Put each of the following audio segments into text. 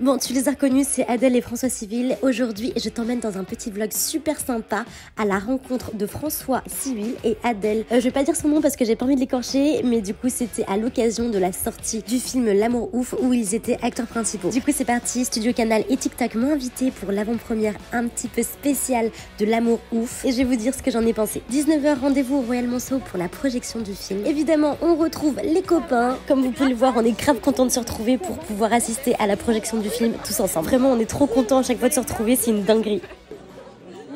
Bon, tu les as reconnus, c'est Adèle et François Civil. Aujourd'hui, je t'emmène dans un petit vlog super sympa à la rencontre de François Civil et Adèle. Je vais pas dire son nom parce que j'ai pas envie de l'écorcher, mais du coup, c'était à l'occasion de la sortie du film L'amour ouf où ils étaient acteurs principaux. Du coup, c'est parti, Studio Canal et TikTok m'ont invité pour l'avant-première un petit peu spéciale de L'amour ouf et je vais vous dire ce que j'en ai pensé. 19h, rendez-vous au Royal Monceau pour la projection du film. Évidemment, on retrouve les copains. Comme vous pouvez le voir, on est grave contents de se retrouver pour pouvoir assister à la projection du film tous ensemble. Vraiment, on est trop contents à chaque fois de se retrouver, c'est une dinguerie.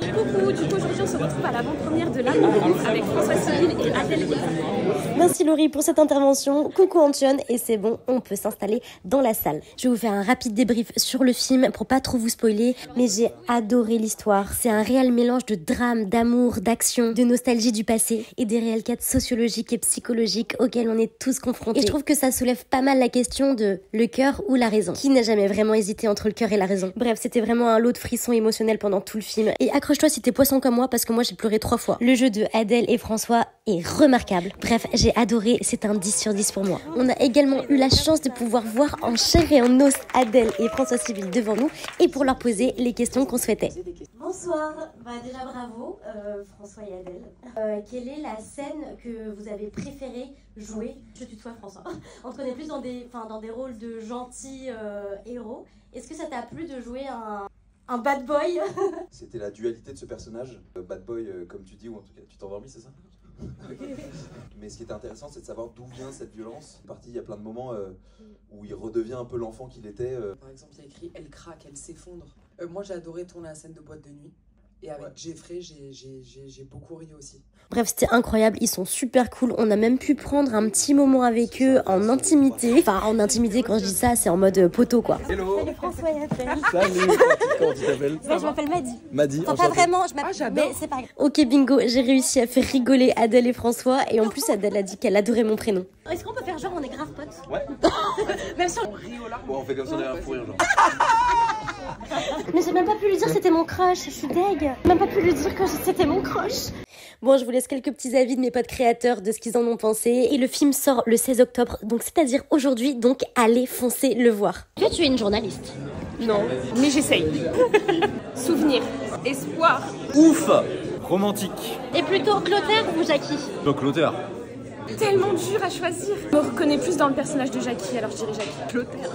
Coucou, du coup aujourd'hui on se retrouve à l'avant-première de L'amour ouf avec François Civil et Adèle. Merci Laurie pour cette intervention. Coucou Antoine, et c'est bon, on peut s'installer dans la salle. Je vais vous faire un rapide débrief sur le film pour pas trop vous spoiler, mais j'ai adoré l'histoire. C'est un réel mélange de drame, d'amour, d'action, de nostalgie du passé et des réels cas sociologiques et psychologiques auxquels on est tous confrontés. Et je trouve que ça soulève pas mal la question de le cœur ou la raison. Qui n'a jamais vraiment hésité entre le cœur et la raison? Bref, c'était vraiment un lot de frissons émotionnels pendant tout le film. Et accroche-toi si t'es poisson comme moi parce que moi j'ai pleuré 3 fois. Le jeu de Adèle et François est remarquable. Bref, j'ai adoré, c'est un 10 sur 10 pour moi. On a également eu la chance de pouvoir voir en chair et en os Adèle et François Civil devant nous et pour leur poser les questions qu'on souhaitait. Bonsoir, déjà bravo François et Adèle. Quelle est la scène que vous avez préféré jouer? Je tutoie François. On te connaît plus dans des rôles de gentils héros. Est-ce que ça t'a plu de jouer un bad boy? C'était la dualité de ce personnage, bad boy comme tu dis, ou en tout cas tu t'es endormi, c'est ça? Mais ce qui était intéressant, c'est de savoir d'où vient cette violence. Il y a plein de moments où il redevient un peu l'enfant qu'il était. Par exemple, il y a écrit « Elle craque, elle s'effondre ». Moi, j'ai adoré tourner la scène de boîte de nuit. Et avec Jeffrey, j'ai beaucoup ri aussi. Bref, c'était incroyable, ils sont super cool. On a même pu prendre un petit moment avec eux en intimité. Enfin, en intimité, quand je dis ça, c'est en mode poteau, quoi. Hello. Salut François et Adèle. Salut. Comment tu t'appelles? Je m'appelle Maddy. Maddy, Enfin, pas vraiment, je m'appelle, mais c'est pas grave. Ok, bingo, j'ai réussi à faire rigoler Adèle et François. Et en plus, Adèle a dit qu'elle adorait mon prénom. Est-ce qu'on peut faire genre on est grave potes? Ouais. Même si on rit au larmes. Bon, on fait comme ça derrière pour rire, genre. Mais j'ai même pas pu lui dire c'était mon crush, je suis deg. J'ai même pas pu lui dire que c'était mon crush. Bon, je vous laisse quelques petits avis de mes potes créateurs de ce qu'ils en ont pensé. Et le film sort le 16 octobre, donc c'est-à-dire aujourd'hui, donc allez foncer le voir. Que tu es une journaliste? Non, mais j'essaye. Souvenir, espoir. Ouf. Romantique. Et plutôt Clotaire ou Jackie? Donc l'auteur. Tellement dur à choisir. Je me reconnais plus dans le personnage de Jackie, alors je dirais Jackie. Clotaire.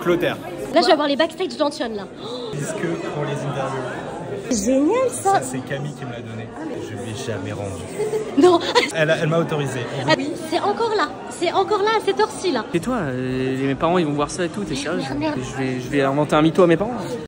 Clotaire. Là, je vais avoir les backstage d'Antoine, là. Disque pour les interviews. Génial, ça. Ça, c'est Camille qui me l'a donné. Je lui ai jamais rendu. Non. Elle m'a autorisé. Oui. C'est encore là à cette heure-ci, là. Et toi, mes parents ils vont voir ça et tout, t'es sérieux? Merde. Je vais inventer un mytho à mes parents.